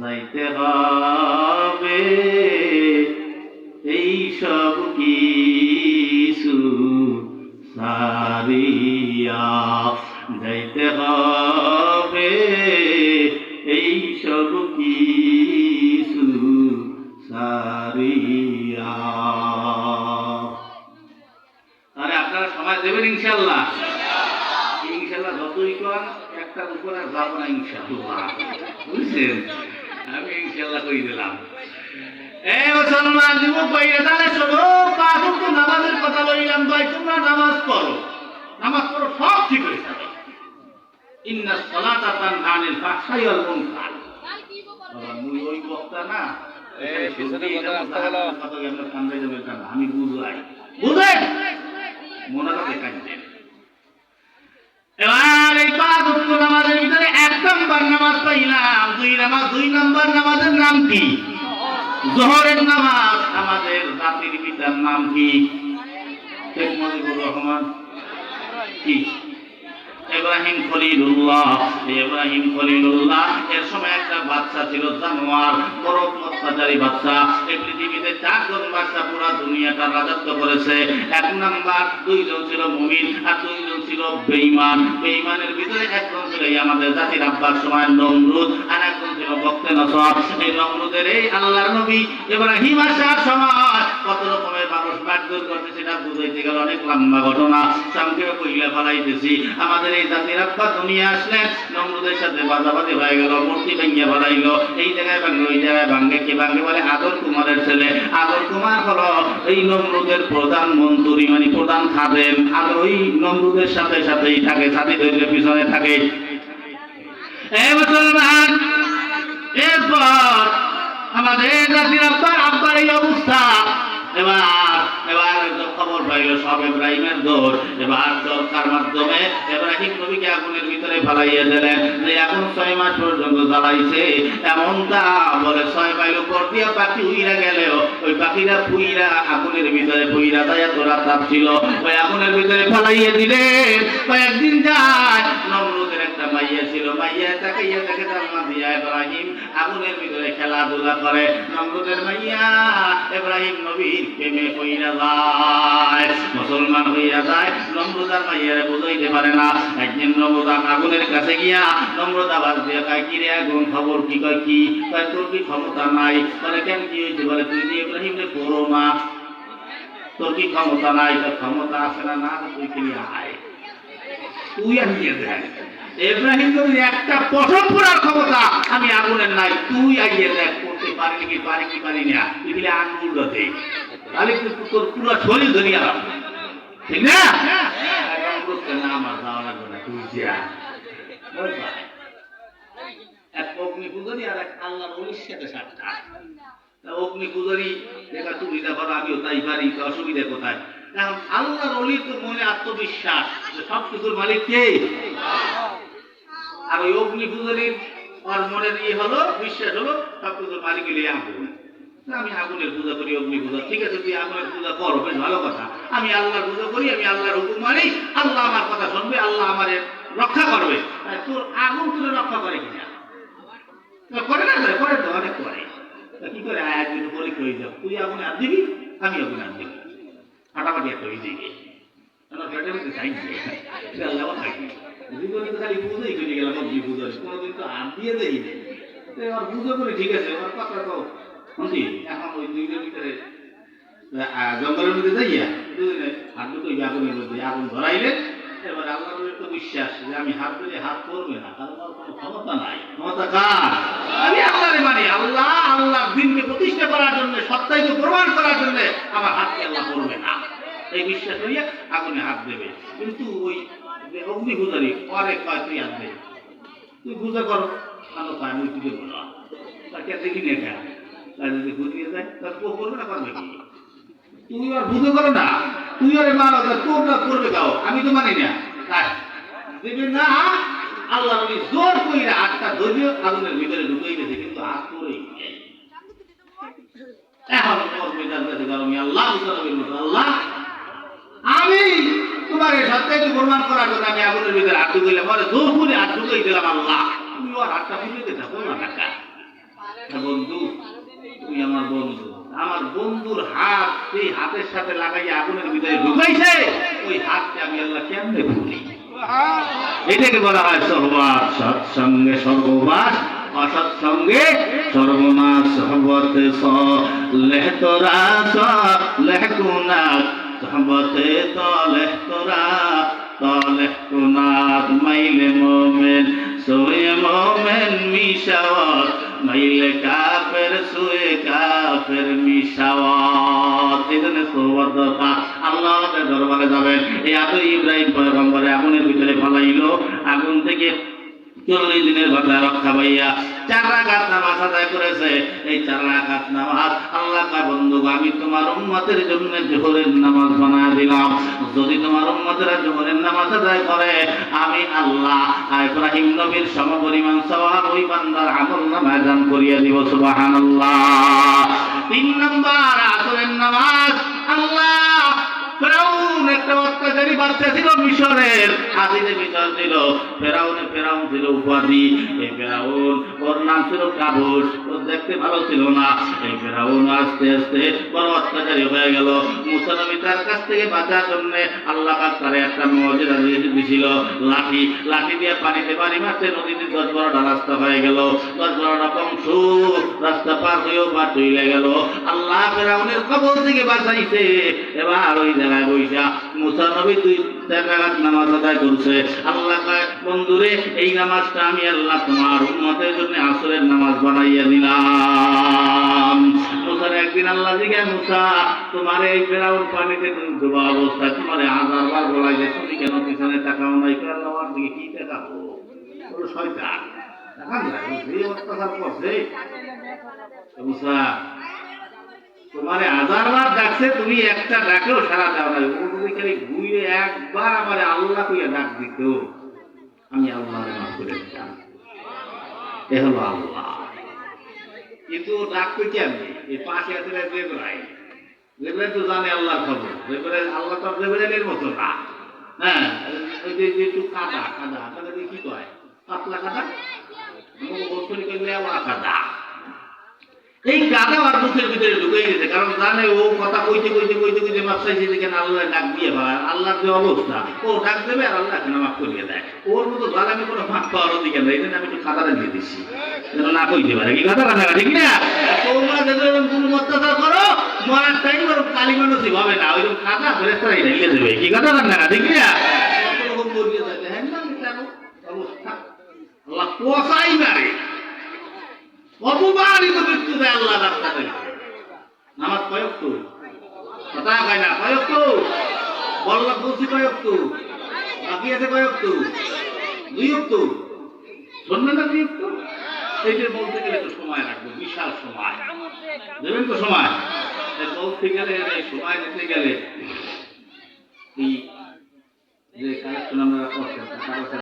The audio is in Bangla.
যাইতে হবে এই সব কিছু সারিয়া, যাইতে হবে এই সব কিছু সারিয়া। তাহলে আপনারা সময় দেবেন ইনশাল্লাহ? ইনশাল্লাহ যতই কর একটার উপরে যাবো না ইনশাল্লাহ, বুঝছেন? আমি ইনশাল্লাহ কই দিলাম। এই মুসলমান যুবক ভাইরা, তাহলে শোনো, পাঁচ ওয়াক্ত নামাজের কথা বললাম। ভাই তোমরা নামাজ পড়ো, নামাজ পড়ো, সব ঠিক হয়ে যাবে। ইন্নাস সালাতা তানহা আনিল ফাহশাই ওয়াল মুনকার। বাবা মুই ওই বক্তা না, এই পিছনে কথা বলো, কথা আমরা কান্দে যাবে কেন? আমি বুঝাই, বুঝেন মনে রাখতে কাঁদেন। এবার এই পাঁচ ওয়াক্ত নামাজের ভিতরে এক নাম্বার নামাজ পাইলাম, দুই নাম্বার নামাজের নাম কি? যোহরের নামাজ। আমাদের জাতির পিতার নাম কি? শেখ মুজিবুর রহমান কি? ইব্রাহিম খলিলুল্লাহ। ইব্রাহিম খলিলুল্লাহ এর সময় একটা বাচ্চা ছিল জানোয়ার, বড় অত্যাচারী বাচ্চা। এই পৃথিবীতে চারজন বাচ্চা পুরো দুনিয়াটা রাজত্ব করেছে। এক নাম্বার, দুইজন ছিল মুমিন আর দুইজন ছিল বেঈমান। বেঈমানের ভিতরে একজন ছিল আমাদের জাতির আব্বার সময় নমরুদ, আর একজন ছিল বক্তে নসর। এই নমরুদের এই আল্লাহর নবী ইব্রাহিম আসার সময় কত রকমের মানুষ মারধর করতে, সেটা বুঝাইতে গেল অনেক লম্বা ঘটনা। সংক্ষেপে কইলা ফেলাইতেছি। আমাদের এই জাতির আব্বা দুনিয়া আসলেন, নমরুদের সাথে বাজাবাজি হয়ে গেল, মূর্তি ভেঙে ফেলাইলো। এই জায়গায় ভাঙলো, ওই জায়গায় ভাঙে। কে ভাঙে বলে? আদর কুমারের ছেলে। আদর কুমার হলো এই নমরুদের প্রধানমন্ত্রী, মানে প্রধান খাদেম। আর ওই নমরুদের সাথে সাথেই থাকে, সাথী ধৈর্যের পিছনে থাকে। এই মুসলমান, এরপর আমাদের জাতির আব্বার এই অবস্থা। এবার খবর পাইল সব ইব্রাহিমের দৌড়। এবার দরকার মাধ্যমে ইব্রাহিম নবীকে আগুনের ভিতরে ফেলাইয়া দিলেন। যে আগুন 6 মাস পর্যন্ত জ্বালাইছে। এমনটা বলে 6 মাইল উপর দিয়া পাখি উইরা গেলেও ওই পাখিরা পুইরা আগুনের ভিতরে পুইরা যায়, তোরা তাপ ছিল। ওই আগুনের ভিতরে ফেলাইয়া দিলেন। কয়েকদিন যায়, নমরুদের একটা মাইয়া ছিল, মাইয়া তাকাইয়া দেখে তার মা দিয়া ইব্রাহিম আগুনের ভিতরে খেলাধুলা করে। নমরুদের মাইয়া ইব্রাহিম নবীর প্রেমে হইয়া যায়, মুসলমান হইয়া যায়। নমরুদ আর মাইয়ারে বুঝাইতে পারে না। একদিন নমরুদ আগুনের কাছে গিয়া নমরুদ আওয়াজ দিয়ে কয়, কি রে আগুন, খবর কি? কয় কি? কয় তোর কি ক্ষমতা নাই? বলে কেন, কি হয়েছে? বলে তুই যে ইব্রাহিমরে করো না, তোর কি ক্ষমতা নাই? ক্ষমতা আছে না? না, তুই কি আয়, তুই আনিয়ে দেখ। ইব্রাহিম নবীর একটা পশম পড়ার ক্ষমতা আমি আগুনের নাই, তুই আইয়ে দেখ করতে পারি কি পারি কি পারি না। তুই বলে আঙুল দে, তাহলে তোর পুরো শরীর ধরিয়া রাখবে, ঠিক না? আমার যাওয়া লাগবে না, তুই যা। এক অগ্নি পূজারি আর এক আল্লাহর ওলির সাথে সাতটা। অগ্নি পূজারি দেখা সুবিধা করো, আমিও তাই পারি, অসুবিধা কোথায়? কারণ আল্লাহর ওলির তো মনে আত্মবিশ্বাস যে সব কিছুর মালিক কে। আর ওই অগ্নি পূজারির ওর মনের হলো বিশ্বাস হলো সব কিছুর মালিক হলে আগুন। আমি আগুনের পূজা করি, অগ্নি পূজা। ঠিক আছে, তুই আগুনের পূজা করো, বেশ ভালো কথা। আমি আল্লাহর পূজা করি, আমি আল্লাহর হুকুম মানি, আল্লাহ আমার কথা শুনবে, আল্লাহ আমার রক্ষা করবে। তোর আগুন তুলে রক্ষা করে কিনা? করে না? করে তো, অনেক করে। কি করে? একদিন পরীক্ষা হয়ে যাও, তুই আগুনে হাত দিবি, আমি আগুনে হাত দিবি, ফাটাফাটি একটা হয়ে যাবে। খালি পুজোই করে গেলাম, অগ্নি পুজো কোনোদিন তো হাত দিয়ে দেই না। এবার পুজো করি, ঠিক আছে, এবার কথা কও বুঝি। এখন ওই দুইটার ভিতরে জঙ্গলের মধ্যে যাইয়া দুজনে হাত দুটো আগুনের মধ্যে আগুন ধরাইলে। এবার আল্লাহর একটু বিশ্বাস যে আমি হাত দিলে হাত করবে না, কারণ আমার কোনো ক্ষমতা নাই। ক্ষমতা কার? আমি আল্লাহরে মানি। আল্লাহ আল্লাহ দিনকে প্রতিষ্ঠা করার জন্য, সত্যাকে প্রমাণ করার জন্য আমার হাতকে আল্লাহ করবে না, এই বিশ্বাস করিয়া আগুনে হাত দেবে। কিন্তু ওই অগ্নি পূজারি পরে কয়, তুই হাত দে, তুই পূজা করো, ভালো পায়, আমি তুই বলো তাকে দেখি না, যদি ঘুরিয়ে যায় তার কেউ করবে না, করবে কি? তুমি আর পুজো করো না, তুই আরে মানো, তোর না করবে গাও, আমি তো মানি না। দেবে না, আল্লাহ নবী জোর কইরা হাতটা ধরে আগুনের ভিতরে ঢুকাই গেছে, কিন্তু হাত পড়ে এখন করবে যার কাছে গরমে। আল্লাহ আল্লাহ আমি নম্বরে সত্যি প্রমাণ করার জন্য আমি আগুনের ভিতরে হাত ঢুকাইলাম, পরে জোর করে হাত ঢুকাই দিলাম। আল্লাহ তুমি ওর হাতটা খুলে দিতে না টাকা। বন্ধু তুমি আমার বন্ধু, আমার বন্ধুর হাত সেই হাতের সাথে লাগাইয়া আগুনের ভিতরে ঢুকাইছে, ওই হাতকে আমি আল্লাহ কেমনে ভুলি? এটাকে বলা হয় সহবাস। সৎসঙ্গে সর্ববাস, অসৎসঙ্গে সর্বনাশ। সহবতে সলেহ তোরা সলেহ কুনাত, সহবতে তলেহ তোরা তলেহ কুনাত। মাইলে মোমেন সোয়ে মোমেন মিশাওয়াত, মাইলে কাফের সুয়ে কাফের মিশাওয়াত। এই জন্য সোহবত দরকার। আল্লাহর দরবারে যাবেন। এই এত ইব্রাহিম পয়গম্বরে আগুনের ভিতরে ফেলাইল, আগুন থেকে 40 দিনের কথা রক্ষা পাইয়া 4 রাকাত নামাজ আদায় করেছে। এই 4 রাকাত নামাজ আল্লাহ কয়, বন্ধু আমি তোমার উম্মতের জন্য জোহরের নামাজ বানায় দিলাম। যদি তোমার উম্মতেরা জোহরের নামাজ আদায় করে, আমি আল্লাহ ইব্রাহিম নবীর সমপরিমাণ সওয়াব ওই বান্দার আমলনামায় দান করিয়ে দিব। সুবহানাল্লাহ। 3 নম্বর আসরের নামাজ। আল্লাহ ফেরাউন একটা অত্যাচারী বাচ্চা ছিল মিশরের, হাতিতে মিশর ছিল। ফেরাউন ছিল উপাধি। এই ফেরাউন, ওর নাম ছিল কাবুস। ও দেখতে ভালো ছিল না। এই ফেরাউন আস্তে আস্তে বড় অত্যাচারী হয়ে গেল। মুসা নবী তার কাছ থেকে বাঁচার জন্য আল্লাহ পাক তারে একটা মুজিজা দিয়েছিল, লাঠি। লাঠি দিয়ে পানিতে পানি মারতে নদীতে 10-12টা রাস্তা হয়ে গেল। 10-12টা বংশ রাস্তা পার হয়েও বা চলে গেল। আল্লাহ ফেরাউনের কবল থেকে বাঁচাইছে। এবার ওই জায়গায় বৈশা মুসা নবী 2 রাকাত নামাজ আদায় করছে। আল্লাহ কয়, বন্ধুরে এই নামাজটা আমি আল্লাহ তোমার উম্মতের জন্য আসরের নামাজ বানাইয়া দিলাম। মুসার একদিন আল্লাহ জিজ্ঞাসা, মুসা তোমার এই ফেরাউন পানিতে ডুবা অবস্থায় তোমার 1000 বার বলাই যে তুমি কেন পিছনে তাকাও নাই? আল্লাহর দিকে কি তাকাবো? ওর শয়তান তাকান না, এই অত্যাচার করছে। মুসা তোমারে 1000 বার ডাকছে, তুমি একটা ডাকেও সারা দাও না। ও তুমি খালি ঘুরে একবার আমার আল্লাহ কইয়া ডাক দিত, আমি আল্লাহরে মাফ করে দিতাম। এ হলো আল্লাহ। কিন্তু ডাক কইতে আমি এই পাশে আছে জিবরাইল। জিবরাইল তো জানে আল্লাহর খবর। জিবরাইল আল্লাহ তো জিবরাইলের মতো না। হ্যাঁ, ওই যে একটু কাদা কাদা কাদা কি কয়, পাতলা কাদা, বছর করলে আবার কাদা। এই কাদা আর মুখের ভিতরে ঢুকে গেছে, কারণ জানে ও কথা কইতে কইতে কইতে কইতে মাপ চাইছে যে কেন আল্লাহ ডাক দিয়ে ভাই। আল্লাহর যে অবস্থা, ও ডাক দেবে আর আল্লাহ কেন মাফ করিয়ে দেয়। ওর মতো জালামি কোনো মাফ পাওয়ার অধিকার নেই। এই জন্য আমি একটু কাদাটা দিয়ে দিচ্ছি যেন না কইতে পারে। কি কথা কাদা, ঠিক না? তোমরা যেরকম কোনো অত্যাচার করো, মরার টাইম ওর কালিমা নসিব হবে না। ওইরকম কাদা ফেরেশতারাই ঢেলে দেবে। কি কথা কাদা, ঠিক না? এরকম বলিয়ে থাকে, হ্যাঁ না কেন অবস্থা আল্লাহ পোষাই মারে। অপমানিত মৃত্যু দেয় আল্লাহ রাস্তা থেকে। নামাজ কয়ক তো কথা কয় না, কয়ক তো বল্লা বলছি, কয়ক তো বাকি আছে, কয়ক তো 2 তো শুনবেন না, 2 তো। এইটা বলতে গেলে তো সময় রাখবো, বিশাল সময় দেবেন তো। সময় বলতে গেলে, সময় দিতে গেলে এই যে কালেকশন আমরা করছেন